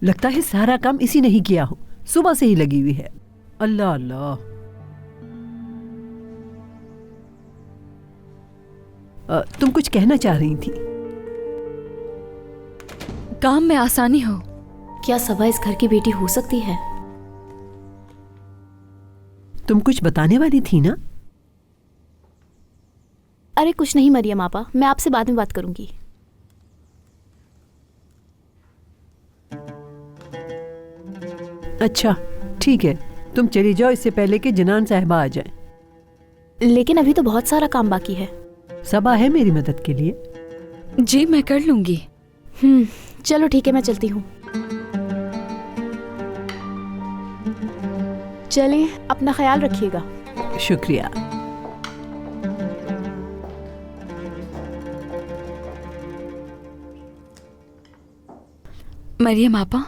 लगता है सारा काम इसी ने ही किया हो, सुबह से ही लगी हुई है। अल्लाह अल्लाह। तुम कुछ कहना चाह रही थी? काम में आसानी हो। क्या सबा इस घर की बेटी हो सकती है? तुम कुछ बताने वाली थी ना? अरे कुछ नहीं मरियम आपा, मैं आपसे बाद में बात करूंगी। अच्छा ठीक है, तुम चली जाओ इससे पहले कि जनान साहिबा आ जाए। लेकिन अभी तो बहुत सारा काम बाकी है। सबा है मेरी मदद के लिए। जी मैं कर लूंगी। चलो ठीक है, मैं चलती हूँ। चलिए, अपना ख्याल रखिएगा। शुक्रिया। मरियम आपा,